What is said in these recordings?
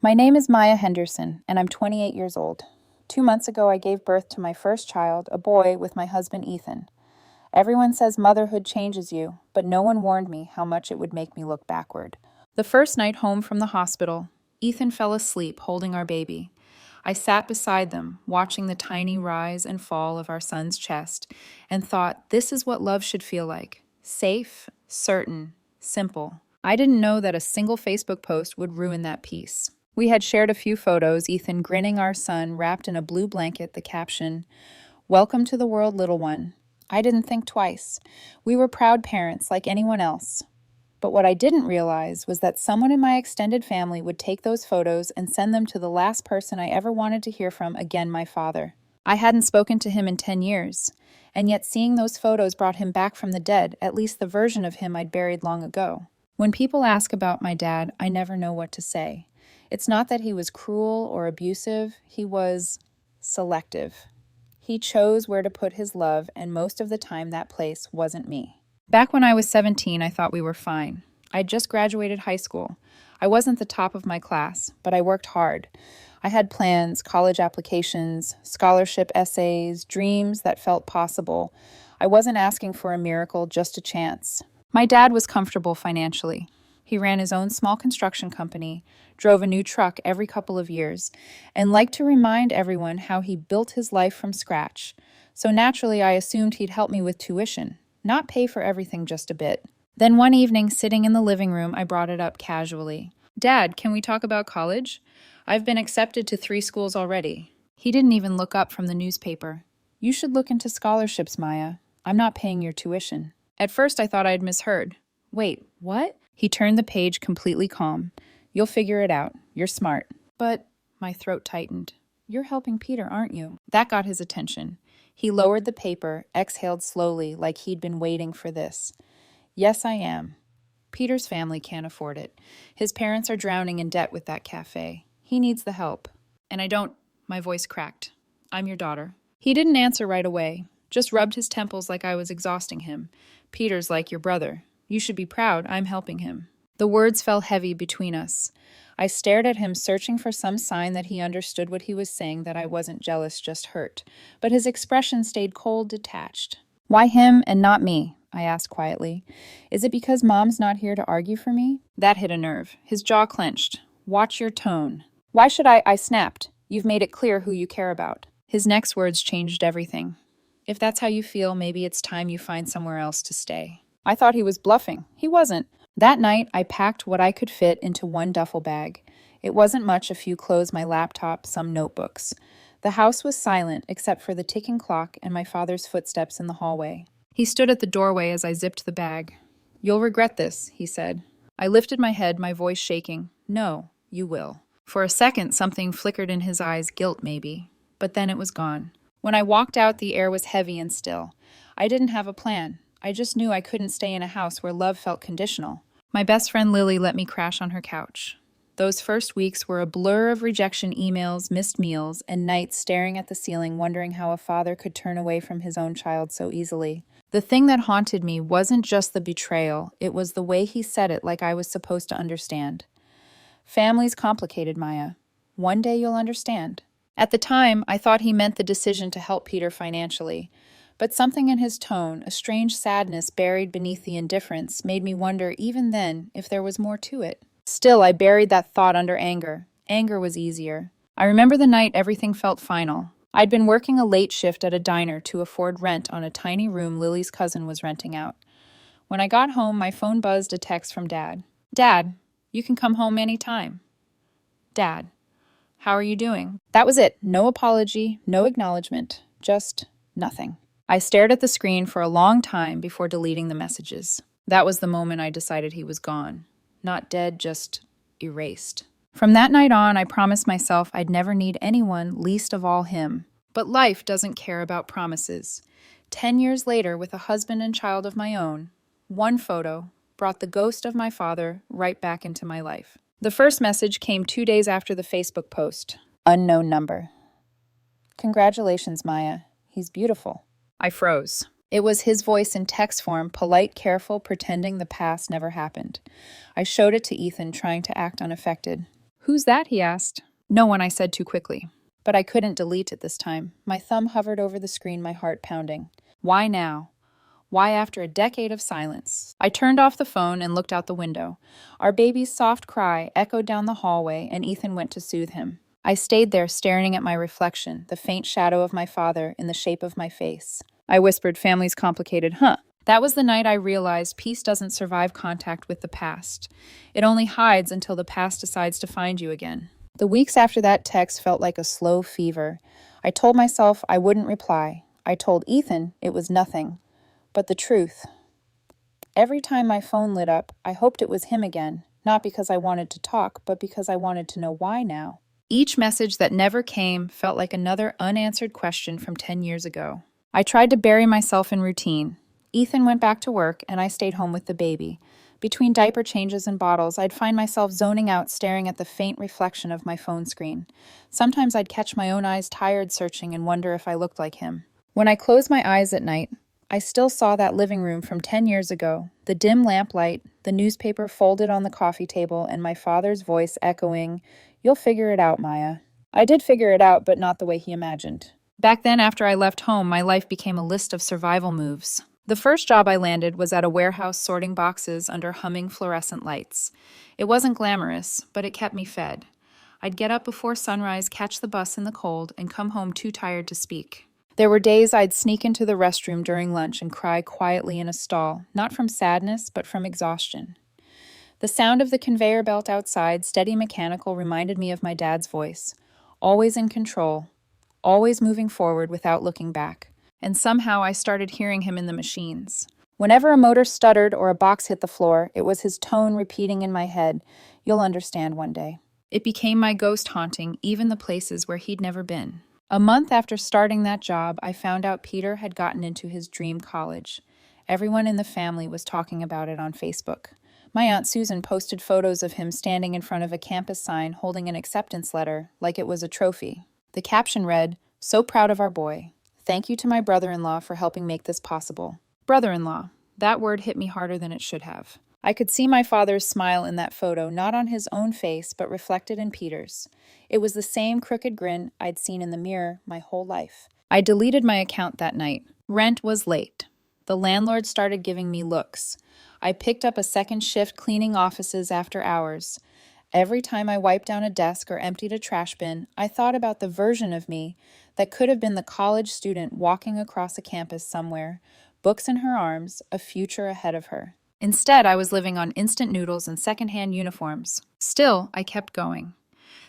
My name is Maya Henderson, and I'm 28 years old. 2 months ago, I gave birth to my first child, a boy, with my husband Ethan. Everyone says motherhood changes you, but no one warned me how much it would make me look backward. The first night home from the hospital, Ethan fell asleep holding our baby. I sat beside them, watching the tiny rise and fall of our son's chest, and thought this is what love should feel like: safe, certain, simple. I didn't know that a single Facebook post would ruin that peace. We had shared a few photos, Ethan grinning, our son wrapped in a blue blanket, the caption, "Welcome to the world, little one." I didn't think twice. We were proud parents like anyone else. But what I didn't realize was that someone in my extended family would take those photos and send them to the last person I ever wanted to hear from again, my father. I hadn't spoken to him in 10 years, and yet seeing those photos brought him back from the dead, at least the version of him I'd buried long ago. When people ask about my dad, I never know what to say. It's not that he was cruel or abusive, he was selective. He chose where to put his love, and most of the time that place wasn't me. Back when I was 17, I thought we were fine. I'd just graduated high school. I wasn't the top of my class, but I worked hard. I had plans, college applications, scholarship essays, dreams that felt possible. I wasn't asking for a miracle, just a chance. My dad was comfortable financially. He ran his own small construction company, drove a new truck every couple of years, and liked to remind everyone how he built his life from scratch. So naturally, I assumed he'd help me with tuition, not pay for everything just a bit. Then one evening, sitting in the living room, I brought it up casually. "Dad, can we talk about college? I've been accepted to 3 schools already." He didn't even look up from the newspaper. "You should look into scholarships, Maya. I'm not paying your tuition." At first, I thought I'd misheard. "Wait, what?" He turned the page completely calm. "You'll figure it out. You're smart." "But," my throat tightened, "you're helping Peter, aren't you?" That got his attention. He lowered the paper, exhaled slowly, like he'd been waiting for this. "Yes, I am. Peter's family can't afford it. His parents are drowning in debt with that cafe. He needs the help. And I don't," my voice cracked. "I'm your daughter." He didn't answer right away, just rubbed his temples like I was exhausting him. "Peter's like your brother. You should be proud. I'm helping him." The words fell heavy between us. I stared at him, searching for some sign that he understood what he was saying, that I wasn't jealous, just hurt. But his expression stayed cold, detached. "Why him and not me?" I asked quietly. "Is it because Mom's not here to argue for me?" That hit a nerve. His jaw clenched. "Watch your tone." "Why should I snapped. "You've made it clear who you care about." His next words changed everything. "If that's how you feel, maybe it's time you find somewhere else to stay." I thought he was bluffing. He wasn't. That night, I packed what I could fit into one duffel bag. It wasn't much: a few clothes, my laptop, some notebooks. The house was silent, except for the ticking clock and my father's footsteps in the hallway. He stood at the doorway as I zipped the bag. "You'll regret this," he said. I lifted my head, my voice shaking. "No, you will." For a second, something flickered in his eyes, guilt maybe. But then it was gone. When I walked out, the air was heavy and still. I didn't have a plan. I just knew I couldn't stay in a house where love felt conditional. My best friend Lily let me crash on her couch. Those first weeks were a blur of rejection emails, missed meals, and nights staring at the ceiling, wondering how a father could turn away from his own child so easily. The thing that haunted me wasn't just the betrayal, it was the way he said it, like I was supposed to understand. "Family's complicated, Maya. One day you'll understand." At the time, I thought he meant the decision to help Peter financially. But something in his tone, a strange sadness buried beneath the indifference, made me wonder, even then, if there was more to it. Still, I buried that thought under anger. Anger was easier. I remember the night everything felt final. I'd been working a late shift at a diner to afford rent on a tiny room Lily's cousin was renting out. When I got home, my phone buzzed a text from Dad. "Dad, you can come home anytime." "Dad, how are you doing?" That was it. No apology, no acknowledgement, just nothing. I stared at the screen for a long time before deleting the messages. That was the moment I decided he was gone. Not dead, just erased. From that night on, I promised myself I'd never need anyone, least of all him. But life doesn't care about promises. 10 years later, with a husband and child of my own, one photo brought the ghost of my father right back into my life. The first message came 2 days after the Facebook post. Unknown number. "Congratulations, Maya. He's beautiful." I froze. It was his voice in text form, polite, careful, pretending the past never happened. I showed it to Ethan, trying to act unaffected. "Who's that?" he asked. "No one," I said too quickly. But I couldn't delete it this time. My thumb hovered over the screen, my heart pounding. Why now? Why after a decade of silence? I turned off the phone and looked out the window. Our baby's soft cry echoed down the hallway, and Ethan went to soothe him. I stayed there staring at my reflection, the faint shadow of my father in the shape of my face. I whispered, "Family's complicated, huh?" That was the night I realized peace doesn't survive contact with the past. It only hides until the past decides to find you again. The weeks after that text felt like a slow fever. I told myself I wouldn't reply. I told Ethan it was nothing. But the truth, every time my phone lit up, I hoped it was him again, not because I wanted to talk, but because I wanted to know why now. Each message that never came felt like another unanswered question from 10 years ago. I tried to bury myself in routine. Ethan went back to work, and I stayed home with the baby. Between diaper changes and bottles, I'd find myself zoning out, staring at the faint reflection of my phone screen. Sometimes I'd catch my own eyes tired searching and wonder if I looked like him. When I closed my eyes at night, I still saw that living room from 10 years ago, the dim lamplight, the newspaper folded on the coffee table, and my father's voice echoing, "You'll figure it out, Maya." I did figure it out, but not the way he imagined. Back then, after I left home, my life became a list of survival moves. The first job I landed was at a warehouse sorting boxes under humming fluorescent lights. It wasn't glamorous, but it kept me fed. I'd get up before sunrise, catch the bus in the cold, and come home too tired to speak. There were days I'd sneak into the restroom during lunch and cry quietly in a stall, not from sadness, but from exhaustion. The sound of the conveyor belt outside, steady mechanical, reminded me of my dad's voice. Always in control, always moving forward without looking back. And somehow I started hearing him in the machines. Whenever a motor stuttered or a box hit the floor, it was his tone repeating in my head, "You'll understand one day." It became my ghost haunting even the places where he'd never been. A month after starting that job, I found out Peter had gotten into his dream college. Everyone in the family was talking about it on Facebook. My Aunt Susan posted photos of him standing in front of a campus sign holding an acceptance letter like it was a trophy. The caption read, "So proud of our boy. Thank you to my brother-in-law for helping make this possible." Brother-in-law. That word hit me harder than it should have. I could see my father's smile in that photo, not on his own face, but reflected in Peter's. It was the same crooked grin I'd seen in the mirror my whole life. I deleted my account that night. Rent was late. The landlord started giving me looks. I picked up a second shift cleaning offices after hours. Every time I wiped down a desk or emptied a trash bin, I thought about the version of me that could have been the college student walking across a campus somewhere, books in her arms, a future ahead of her. Instead, I was living on instant noodles and secondhand uniforms. Still, I kept going.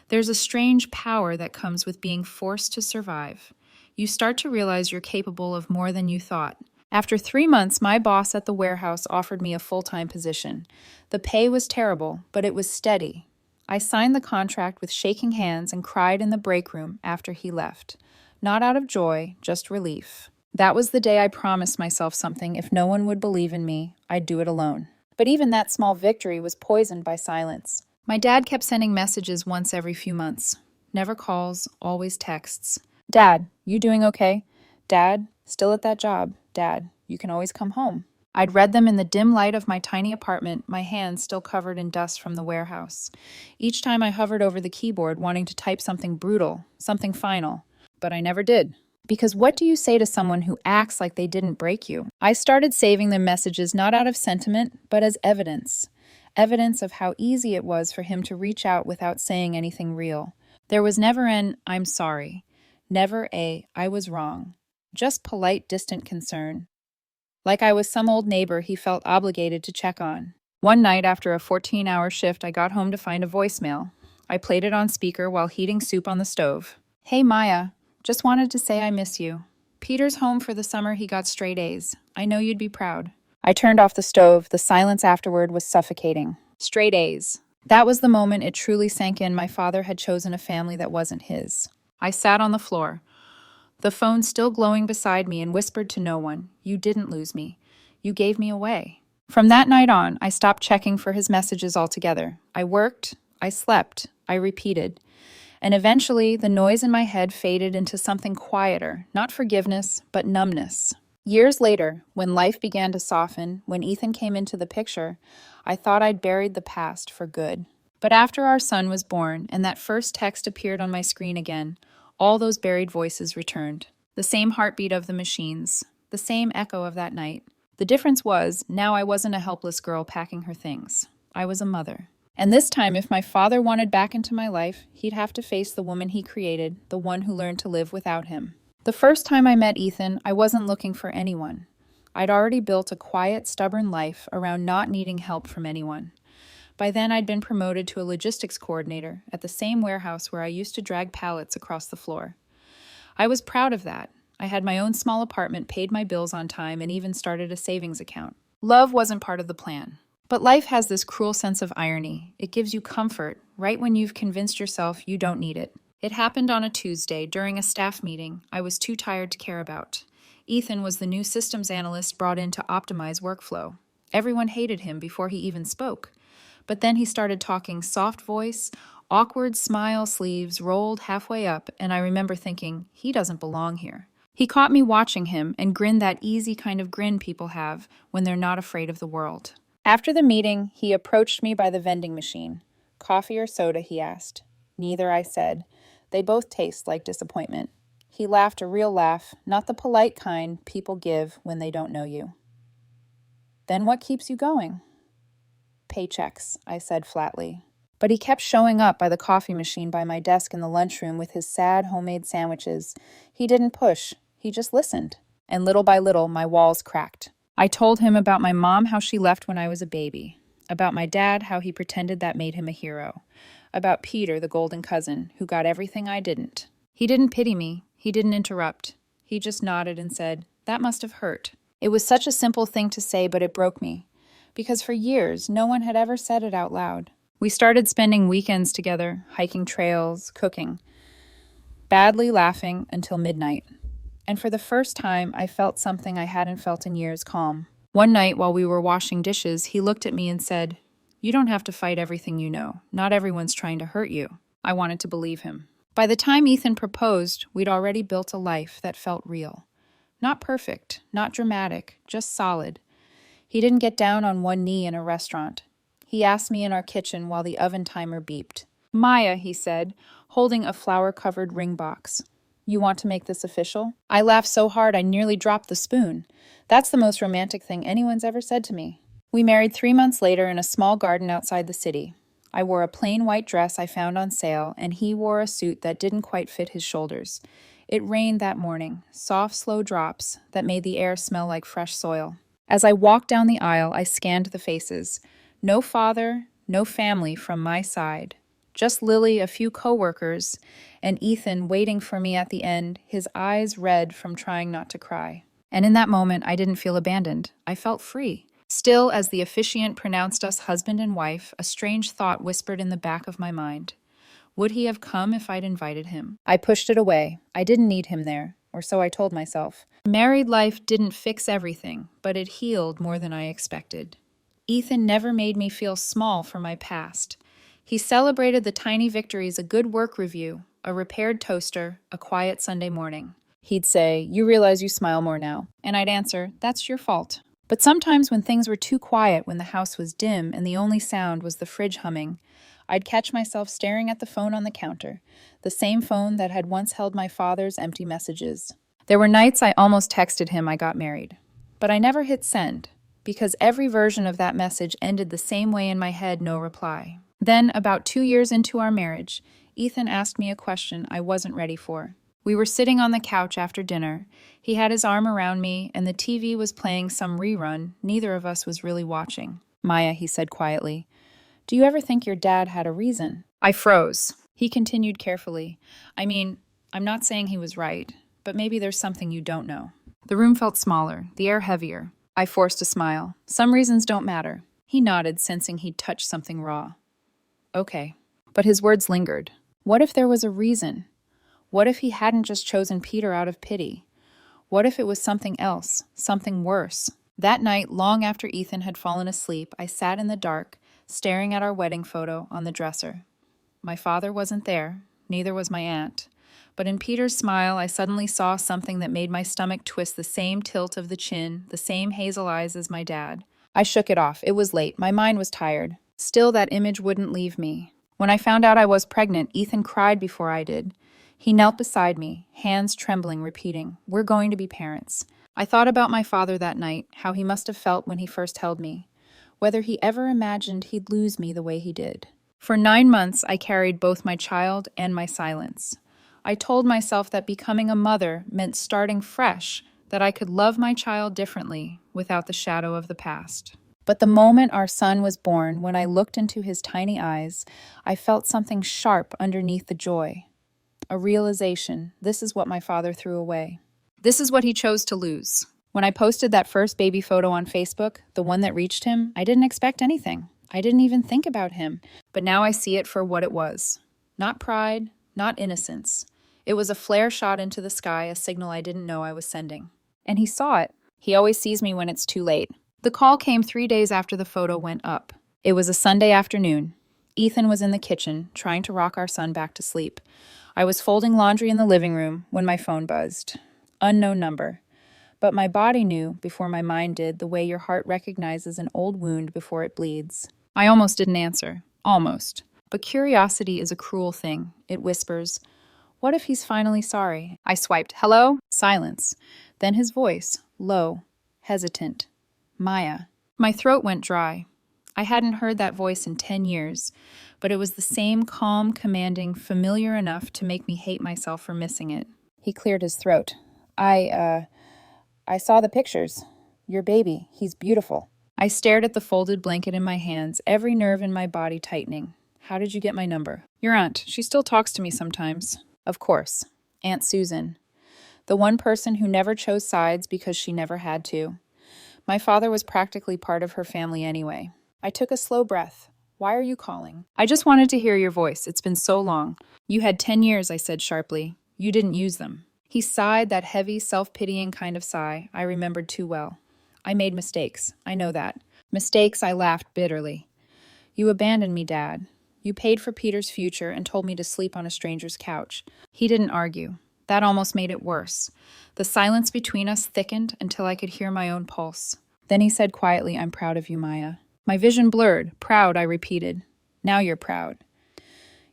There's a strange power that comes with being forced to survive. You start to realize you're capable of more than you thought. After 3 months, my boss at the warehouse offered me a full-time position. The pay was terrible, but it was steady. I signed the contract with shaking hands and cried in the break room after he left. Not out of joy, just relief. That was the day I promised myself something. If no one would believe in me, I'd do it alone. But even that small victory was poisoned by silence. My dad kept sending messages once every few months. Never calls, always texts. "Dad, you doing okay? Dad, still at that job? Dad, you can always come home." I'd read them in the dim light of my tiny apartment, my hands still covered in dust from the warehouse. Each time I hovered over the keyboard, wanting to type something brutal, something final. But I never did. Because what do you say to someone who acts like they didn't break you? I started saving the messages not out of sentiment, but as evidence. Evidence of how easy it was for him to reach out without saying anything real. There was never an "I'm sorry," never a "I was wrong," just polite, distant concern. Like I was some old neighbor he felt obligated to check on. One night after a 14-hour shift, I got home to find a voicemail. I played it on speaker while heating soup on the stove. "Hey Maya, just wanted to say I miss you. Peter's home for the summer, he got straight A's. I know you'd be proud." I turned off the stove. The silence afterward was suffocating. Straight A's. That was the moment it truly sank in my father had chosen a family that wasn't his. I sat on the floor, the phone still glowing beside me, and whispered to no one, "You didn't lose me. You gave me away." From that night on, I stopped checking for his messages altogether. I worked, I slept, I repeated. And eventually, the noise in my head faded into something quieter, not forgiveness, but numbness. Years later, when life began to soften, when Ethan came into the picture, I thought I'd buried the past for good. But after our son was born and that first text appeared on my screen again, all those buried voices returned. The same heartbeat of the machines, the same echo of that night. The difference was, now I wasn't a helpless girl packing her things. I was a mother. And this time, if my father wanted back into my life, he'd have to face the woman he created, the one who learned to live without him. The first time I met Ethan, I wasn't looking for anyone. I'd already built a quiet, stubborn life around not needing help from anyone. By then, I'd been promoted to a logistics coordinator at the same warehouse where I used to drag pallets across the floor. I was proud of that. I had my own small apartment, paid my bills on time, and even started a savings account. Love wasn't part of the plan. But life has this cruel sense of irony. It gives you comfort right when you've convinced yourself you don't need it. It happened on a Tuesday during a staff meeting I was too tired to care about. Ethan was the new systems analyst brought in to optimize workflow. Everyone hated him before he even spoke. But then he started talking soft voice, awkward smile sleeves rolled halfway up, and I remember thinking, he doesn't belong here. He caught me watching him and grinned that easy kind of grin people have when they're not afraid of the world. After the meeting, he approached me by the vending machine. Coffee or soda, he asked. Neither, I said. They both taste like disappointment. He laughed a real laugh, not the polite kind people give when they don't know you. Then what keeps you going? Paychecks, I said flatly. But he kept showing up by the coffee machine by my desk in the lunchroom with his sad homemade sandwiches. He didn't push, he just listened. And little by little, my walls cracked. I told him about my mom, how she left when I was a baby. About my dad, how he pretended that made him a hero. About Peter, the golden cousin, who got everything I didn't. He didn't pity me. He didn't interrupt. He just nodded and said, "That must have hurt." It was such a simple thing to say, but it broke me. Because for years, no one had ever said it out loud. We started spending weekends together, hiking trails, cooking, badly laughing until midnight. And for the first time, I felt something I hadn't felt in years, calm. One night, while we were washing dishes, he looked at me and said, "You don't have to fight everything you know. Not everyone's trying to hurt you." I wanted to believe him. By the time Ethan proposed, we'd already built a life that felt real. Not perfect, not dramatic, just solid. He didn't get down on one knee in a restaurant. He asked me in our kitchen while the oven timer beeped. "Maya," he said, holding a flour-covered ring box. "You want to make this official?" I laughed so hard I nearly dropped the spoon. That's the most romantic thing anyone's ever said to me. We married 3 months later in a small garden outside the city. I wore a plain white dress I found on sale, and he wore a suit that didn't quite fit his shoulders. It rained that morning, soft, slow drops that made the air smell like fresh soil. As I walked down the aisle, I scanned the faces. No father, no family from my side. Just Lily, a few coworkers, and Ethan waiting for me at the end, his eyes red from trying not to cry. And in that moment, I didn't feel abandoned. I felt free. Still, as the officiant pronounced us husband and wife, a strange thought whispered in the back of my mind. Would he have come if I'd invited him? I pushed it away. I didn't need him there, or so I told myself. Married life didn't fix everything, but it healed more than I expected. Ethan never made me feel small for my past. He celebrated the tiny victories, a good work review, a repaired toaster, a quiet Sunday morning. He'd say, "You realize you smile more now." And I'd answer, "That's your fault." But sometimes when things were too quiet, when the house was dim and the only sound was the fridge humming, I'd catch myself staring at the phone on the counter, the same phone that had once held my father's empty messages. There were nights I almost texted him I got married. But I never hit send, because every version of that message ended the same way in my head, no reply. Then, about 2 years into our marriage, Ethan asked me a question I wasn't ready for. We were sitting on the couch after dinner. He had his arm around me, and the TV was playing some rerun neither of us was really watching. "Maya," he said quietly, "do you ever think your dad had a reason?" I froze. He continued carefully, I'm not saying he was right, but maybe there's something you don't know." The room felt smaller, the air heavier. I forced a smile. "Some reasons don't matter." He nodded, sensing he'd touched something raw. "Okay." But his words lingered. What if there was a reason? What if he hadn't just chosen Peter out of pity? What if it was something else, something worse? That night, long after Ethan had fallen asleep, I sat in the dark, staring at our wedding photo on the dresser. My father wasn't there, neither was my aunt. But in Peter's smile, I suddenly saw something that made my stomach twist, the same tilt of the chin, the same hazel eyes as my dad. I shook it off. It was late. My mind was tired. Still, that image wouldn't leave me. When I found out I was pregnant, Ethan cried before I did. He knelt beside me, hands trembling, repeating, "We're going to be parents." I thought about my father that night, how he must have felt when he first held me, whether he ever imagined he'd lose me the way he did. For 9 months, I carried both my child and my silence. I told myself that becoming a mother meant starting fresh, that I could love my child differently without the shadow of the past. But the moment our son was born, when I looked into his tiny eyes, I felt something sharp underneath the joy. A realization, this is what my father threw away. This is what he chose to lose. When I posted that first baby photo on Facebook, the one that reached him, I didn't expect anything. I didn't even think about him. But now I see it for what it was. Not pride, not innocence. It was a flare shot into the sky, a signal I didn't know I was sending. And he saw it. He always sees me when it's too late. The call came 3 days after the photo went up. It was a Sunday afternoon. Ethan was in the kitchen, trying to rock our son back to sleep. I was folding laundry in the living room when my phone buzzed. Unknown number. But my body knew, before my mind did, the way your heart recognizes an old wound before it bleeds. I almost didn't answer. Almost. But curiosity is a cruel thing. It whispers, "What if he's finally sorry?" I swiped, "Hello?" Silence. Then his voice, low, hesitant. "Maya." My throat went dry. I hadn't heard that voice in 10 years, but it was the same calm, commanding, familiar enough to make me hate myself for missing it. He cleared his throat. I saw the pictures. Your baby. He's beautiful." I stared at the folded blanket in my hands, every nerve in my body tightening. "How did you get my number?" "Your aunt. She still talks to me sometimes." "Of course. Aunt Susan. The one person who never chose sides because she never had to. My father was practically part of her family anyway." I took a slow breath. "Why are you calling?" "I just wanted to hear your voice. It's been so long." "You had 10 years," I said sharply. "You didn't use them." He sighed, that heavy, self-pitying kind of sigh I remembered too well. "I made mistakes. I know that." "Mistakes?" I laughed bitterly. "You abandoned me, Dad. You paid for Peter's future and told me to sleep on a stranger's couch." He didn't argue. That almost made it worse. The silence between us thickened until I could hear my own pulse. Then he said quietly, "I'm proud of you, Maya." My vision blurred. "Proud," I repeated. "Now you're proud."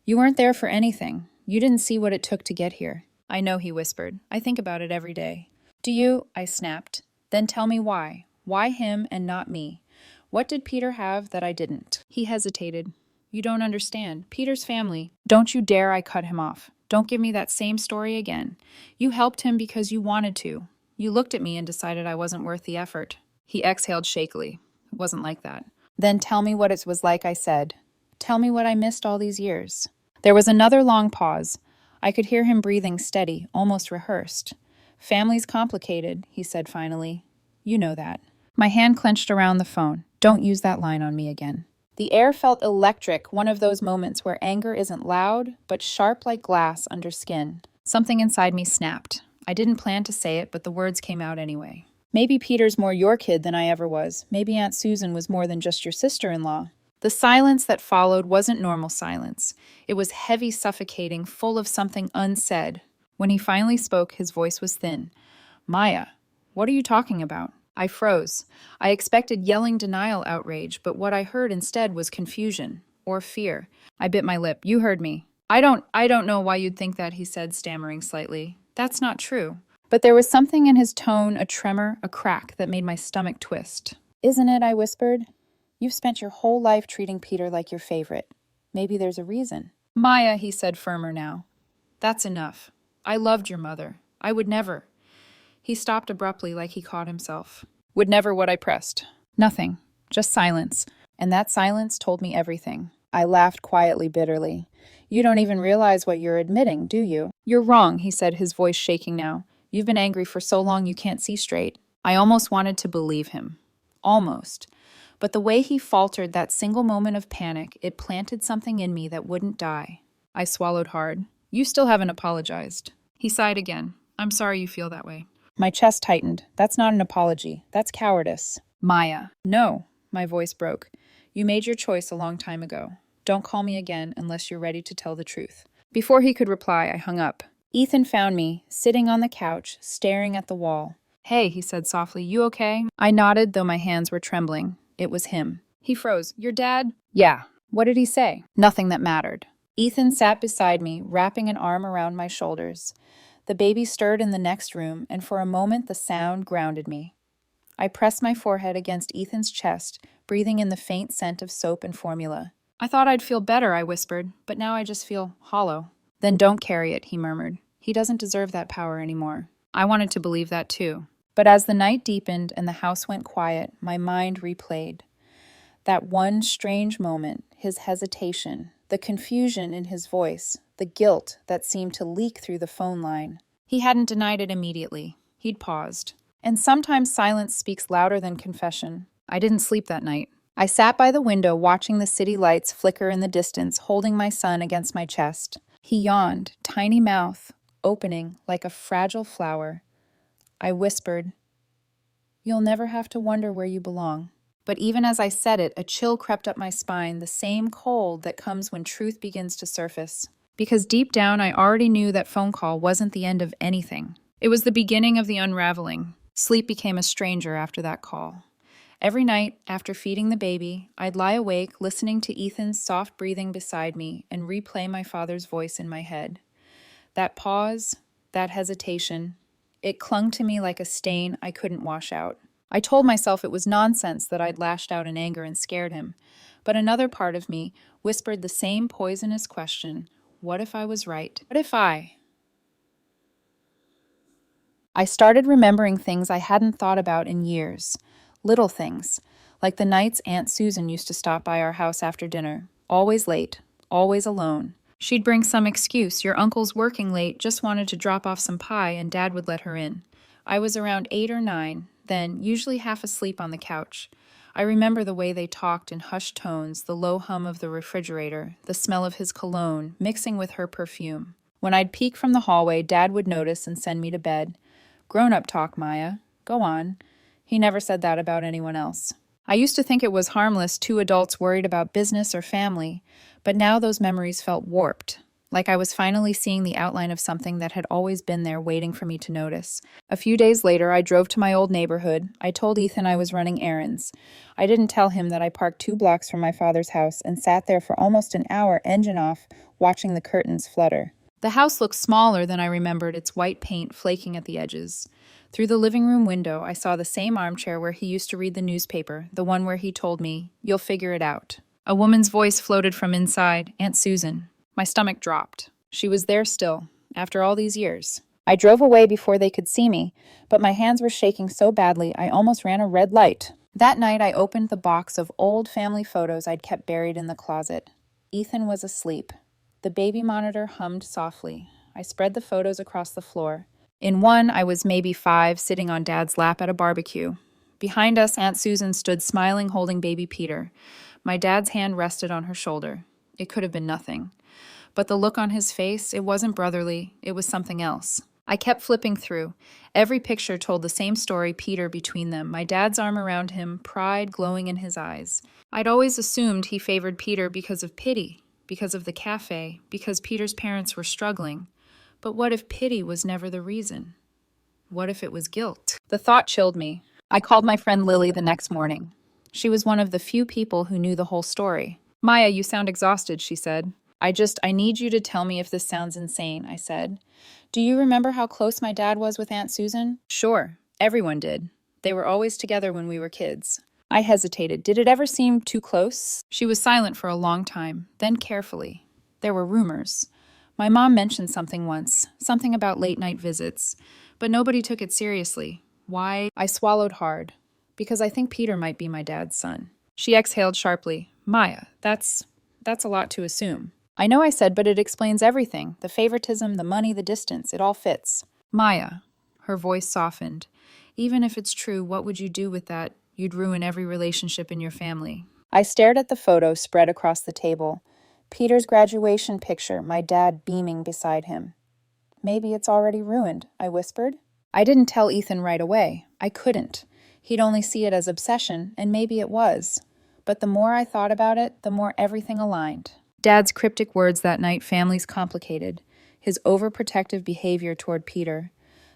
"You weren't there for anything. You didn't see what it took to get here." "I know," he whispered. "I think about it every day." "Do you?" I snapped. "Then tell me why. Why him and not me? What did Peter have that I didn't?" He hesitated. "You don't understand. Peter's family." "Don't you dare," I cut him off. "Don't give me that same story again. You helped him because you wanted to. You looked at me and decided I wasn't worth the effort." He exhaled shakily. "It wasn't like that." "Then tell me what it was like," I said. "Tell me what I missed all these years." There was another long pause. I could hear him breathing steady, almost rehearsed. "Family's complicated," he said finally. "You know that." My hand clenched around the phone. "Don't use that line on me again." The air felt electric, one of those moments where anger isn't loud, but sharp like glass under skin. Something inside me snapped. I didn't plan to say it, but the words came out anyway. "Maybe Peter's more your kid than I ever was. Maybe Aunt Susan was more than just your sister-in-law." The silence that followed wasn't normal silence. It was heavy, suffocating, full of something unsaid. When he finally spoke, his voice was thin. "Maya, what are you talking about?" I froze. I expected yelling denial, outrage, but what I heard instead was confusion or fear. I bit my lip. "You heard me." I don't know why you'd think that," he said, stammering slightly. "That's not true." But there was something in his tone, a tremor, a crack, that made my stomach twist. "Isn't it?" I whispered. "You've spent your whole life treating Peter like your favorite. Maybe there's a reason." "Maya," he said, firmer now. "That's enough. I loved your mother. I would never." He stopped abruptly, like he caught himself. "Would never," what I pressed. "Nothing. Just silence." And that silence told me everything. I laughed quietly, bitterly. "You don't even realize what you're admitting, do you?" "You're wrong," he said, his voice shaking now. "You've been angry for so long you can't see straight." I almost wanted to believe him. Almost. But the way he faltered, that single moment of panic, it planted something in me that wouldn't die. I swallowed hard. "You still haven't apologized." He sighed again. "I'm sorry you feel that way." My chest tightened. "That's not an apology. That's cowardice." "Maya." "No." My voice broke. "You made your choice a long time ago. Don't call me again unless you're ready to tell the truth." Before he could reply, I hung up. Ethan found me, sitting on the couch, staring at the wall. "Hey," he said softly, "you okay?" I nodded, though my hands were trembling. It was him. He froze. Your dad? Yeah. What did he say? Nothing that mattered. Ethan sat beside me, wrapping an arm around my shoulders. The baby stirred in the next room, and for a moment the sound grounded me. I pressed my forehead against Ethan's chest, breathing in the faint scent of soap and formula. I thought I'd feel better, I whispered, but now I just feel hollow. Then don't carry it, he murmured. He doesn't deserve that power anymore. I wanted to believe that too. But as the night deepened and the house went quiet, my mind replayed. That one strange moment, his hesitation, the confusion in his voice, the guilt that seemed to leak through the phone line. He hadn't denied it immediately. He'd paused. And sometimes silence speaks louder than confession. I didn't sleep that night. I sat by the window watching the city lights flicker in the distance, holding my son against my chest. He yawned, tiny mouth opening like a fragile flower. I whispered, "You'll never have to wonder where you belong." But even as I said it, a chill crept up my spine, the same cold that comes when truth begins to surface. Because deep down, I already knew that phone call wasn't the end of anything. It was the beginning of the unraveling. Sleep became a stranger after that call. Every night, after feeding the baby, I'd lie awake, listening to Ethan's soft breathing beside me and replay my father's voice in my head. That pause, that hesitation, it clung to me like a stain I couldn't wash out. I told myself it was nonsense that I'd lashed out in anger and scared him, but another part of me whispered the same poisonous question: what if I was right? What if I started remembering things I hadn't thought about in years. Little things, like the nights Aunt Susan used to stop by our house after dinner, always late, always alone. She'd bring some excuse: your uncle's working late, just wanted to drop off some pie, and Dad would let her in. I was around 8 or 9, then, usually half asleep on the couch. I remember the way they talked in hushed tones, the low hum of the refrigerator, the smell of his cologne, mixing with her perfume. When I'd peek from the hallway, Dad would notice and send me to bed. "Grown-up talk, Maya. Go on." He never said that about anyone else. I used to think it was harmless, two adults worried about business or family, but now those memories felt warped, like I was finally seeing the outline of something that had always been there waiting for me to notice. A few days later, I drove to my old neighborhood. I told Ethan I was running errands. I didn't tell him that I parked 2 blocks from my father's house and sat there for almost an hour, engine off, watching the curtains flutter. The house looked smaller than I remembered, its white paint flaking at the edges. Through the living room window, I saw the same armchair where he used to read the newspaper, the one where he told me, "You'll figure it out." A woman's voice floated from inside, "Aunt Susan." My stomach dropped. She was there still, after all these years. I drove away before they could see me, but my hands were shaking so badly I almost ran a red light. That night, I opened the box of old family photos I'd kept buried in the closet. Ethan was asleep. The baby monitor hummed softly. I spread the photos across the floor. In one, I was maybe 5, sitting on Dad's lap at a barbecue. Behind us, Aunt Susan stood smiling, holding baby Peter. My dad's hand rested on her shoulder. It could have been nothing. But the look on his face, it wasn't brotherly, it was something else. I kept flipping through. Every picture told the same story, Peter between them, my dad's arm around him, pride glowing in his eyes. I'd always assumed he favored Peter because of pity, because of the cafe, because Peter's parents were struggling. But what if pity was never the reason? What if it was guilt? The thought chilled me. I called my friend Lily the next morning. She was one of the few people who knew the whole story. "Maya, you sound exhausted," she said. I need you to tell me if this sounds insane," I said. "Do you remember how close my dad was with Aunt Susan?" "Sure, everyone did. They were always together when we were kids." I hesitated. "Did it ever seem too close?" She was silent for a long time, then carefully. "There were rumors. My mom mentioned something once, something about late-night visits, but nobody took it seriously. Why?" I swallowed hard. "Because I think Peter might be my dad's son." She exhaled sharply. "Maya, that's a lot to assume." "I know," I said, "but it explains everything. The favoritism, the money, the distance. It all fits." "Maya," her voice softened, "even if it's true, what would you do with that? You'd ruin every relationship in your family." I stared at the photo spread across the table. Peter's graduation picture, my dad beaming beside him. "Maybe it's already ruined," I whispered. I didn't tell Ethan right away. I couldn't. He'd only see it as obsession, and maybe it was. But the more I thought about it, the more everything aligned. Dad's cryptic words that night, families complicated, his overprotective behavior toward Peter,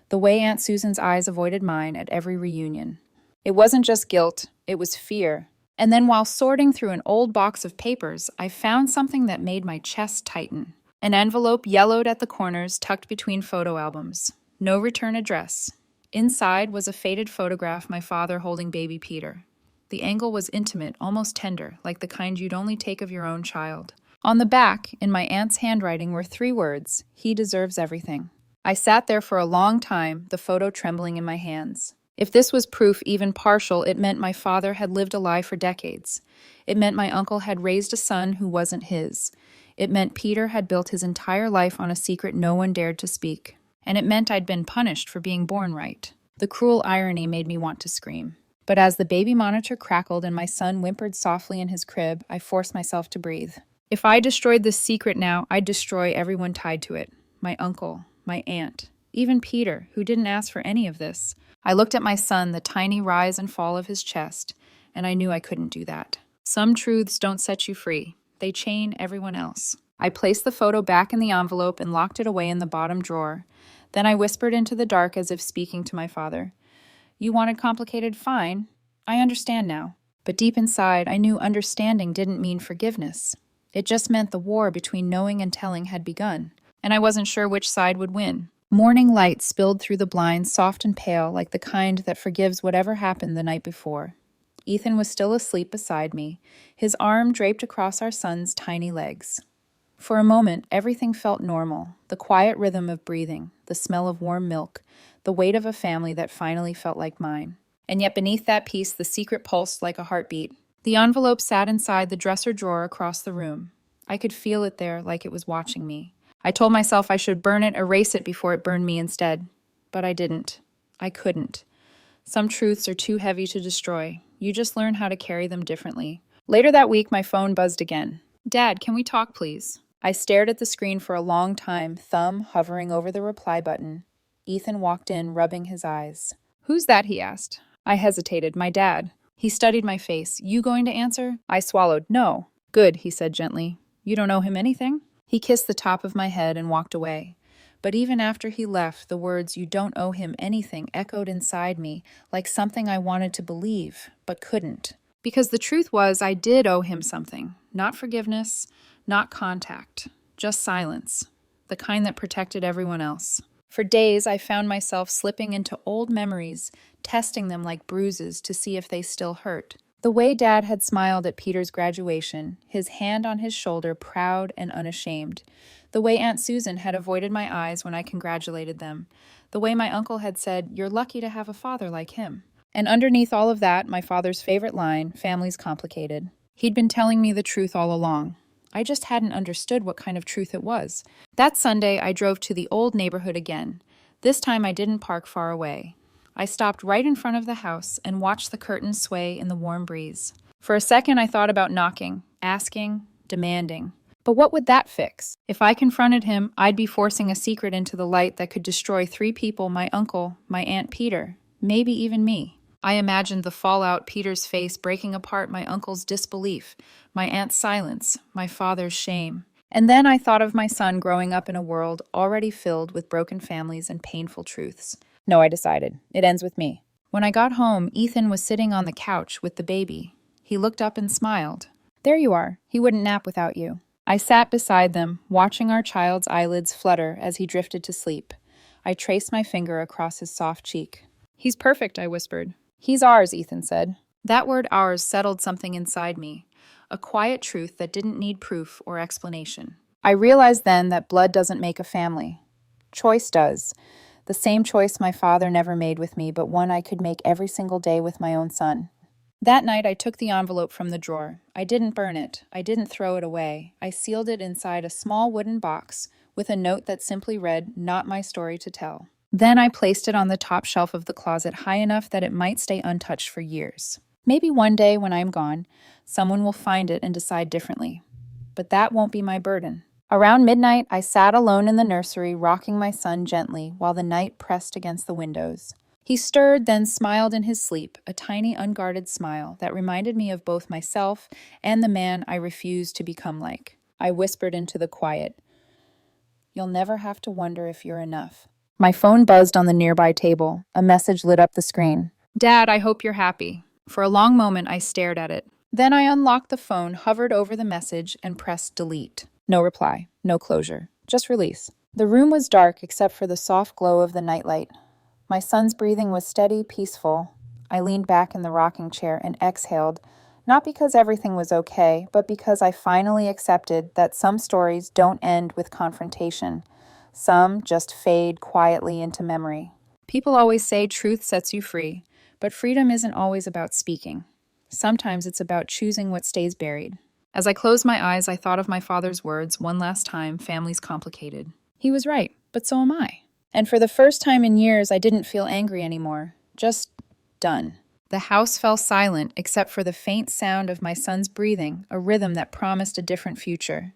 the way Aunt Susan's eyes avoided mine at every reunion. It wasn't just guilt, it was fear. And then while sorting through an old box of papers, I found something that made my chest tighten. An envelope yellowed at the corners, tucked between photo albums. No return address. Inside was a faded photograph my father holding baby Peter. The angle was intimate, almost tender, like the kind you'd only take of your own child. On the back, in my aunt's handwriting, were 3 words: "He deserves everything." I sat there for a long time, the photo trembling in my hands. If this was proof, even partial, it meant my father had lived a lie for decades. It meant my uncle had raised a son who wasn't his. It meant Peter had built his entire life on a secret no one dared to speak. And it meant I'd been punished for being born right. The cruel irony made me want to scream. But as the baby monitor crackled and my son whimpered softly in his crib, I forced myself to breathe. If I destroyed this secret now, I'd destroy everyone tied to it. My uncle, my aunt, even Peter, who didn't ask for any of this. I looked at my son, the tiny rise and fall of his chest, and I knew I couldn't do that. Some truths don't set you free. They chain everyone else. I placed the photo back in the envelope and locked it away in the bottom drawer. Then I whispered into the dark as if speaking to my father. "You wanted complicated? Fine. I understand now." But deep inside, I knew understanding didn't mean forgiveness. It just meant the war between knowing and telling had begun, and I wasn't sure which side would win. Morning light spilled through the blinds, soft and pale, like the kind that forgives whatever happened the night before. Ethan was still asleep beside me, his arm draped across our son's tiny legs. For a moment, everything felt normal, the quiet rhythm of breathing, the smell of warm milk, the weight of a family that finally felt like mine. And yet beneath that peace, the secret pulsed like a heartbeat. The envelope sat inside the dresser drawer across the room. I could feel it there like it was watching me. I told myself I should burn it, erase it before it burned me instead. But I didn't. I couldn't. Some truths are too heavy to destroy. You just learn how to carry them differently. Later that week, my phone buzzed again. "Dad, can we talk, please?" I stared at the screen for a long time, thumb hovering over the reply button. Ethan walked in, rubbing his eyes. "Who's that?" he asked. I hesitated. "My dad." He studied my face. "You going to answer?" I swallowed. "No." "Good," he said gently. "You don't owe him anything?" He kissed the top of my head and walked away. But even after he left, the words, "You don't owe him anything," echoed inside me like something I wanted to believe, but couldn't. Because the truth was, I did owe him something. Not forgiveness, not contact, just silence. The kind that protected everyone else. For days, I found myself slipping into old memories, testing them like bruises to see if they still hurt. The way Dad had smiled at Peter's graduation, his hand on his shoulder, proud and unashamed. The way Aunt Susan had avoided my eyes when I congratulated them. The way my uncle had said, "You're lucky to have a father like him." And underneath all of that, my father's favorite line, "Family's complicated." He'd been telling me the truth all along. I just hadn't understood what kind of truth it was. That Sunday, I drove to the old neighborhood again. This time, I didn't park far away. I stopped right in front of the house and watched the curtains sway in the warm breeze. For a second, I thought about knocking, asking, demanding. But what would that fix? If I confronted him, I'd be forcing a secret into the light that could destroy 3 people: my uncle, my Aunt Peter, maybe even me. I imagined the fallout: Peter's face breaking apart, my uncle's disbelief, my aunt's silence, my father's shame. And then I thought of my son growing up in a world already filled with broken families and painful truths. No, I decided. It ends with me. When I got home, Ethan was sitting on the couch with the baby. He looked up and smiled. "There you are. He wouldn't nap without you." I sat beside them, watching our child's eyelids flutter as he drifted to sleep. I traced my finger across his soft cheek. "He's perfect," I whispered. "He's ours," Ethan said. That word "ours" settled something inside me, a quiet truth that didn't need proof or explanation. I realized then that blood doesn't make a family. Choice does. The same choice my father never made with me, but one I could make every single day with my own son. That night, I took the envelope from the drawer. I didn't burn it. I didn't throw it away. I sealed it inside a small wooden box with a note that simply read, "Not my story to tell." Then I placed it on the top shelf of the closet, high enough that it might stay untouched for years. Maybe one day when I'm gone, someone will find it and decide differently. But that won't be my burden. Around midnight, I sat alone in the nursery, rocking my son gently while the night pressed against the windows. He stirred, then smiled in his sleep, a tiny, unguarded smile that reminded me of both myself and the man I refused to become like. I whispered into the quiet, "You'll never have to wonder if you're enough." My phone buzzed on the nearby table. A message lit up the screen. "Dad, I hope you're happy." For a long moment, I stared at it. Then I unlocked the phone, hovered over the message, and pressed delete. No reply, no closure, just release. The room was dark except for the soft glow of the nightlight. My son's breathing was steady, peaceful. I leaned back in the rocking chair and exhaled, not because everything was okay, but because I finally accepted that some stories don't end with confrontation. Some just fade quietly into memory. People always say truth sets you free, but freedom isn't always about speaking. Sometimes it's about choosing what stays buried. As I closed my eyes, I thought of my father's words one last time: family's complicated. He was right, but so am I. And for the first time in years, I didn't feel angry anymore. Just done. The house fell silent except for the faint sound of my son's breathing, a rhythm that promised a different future.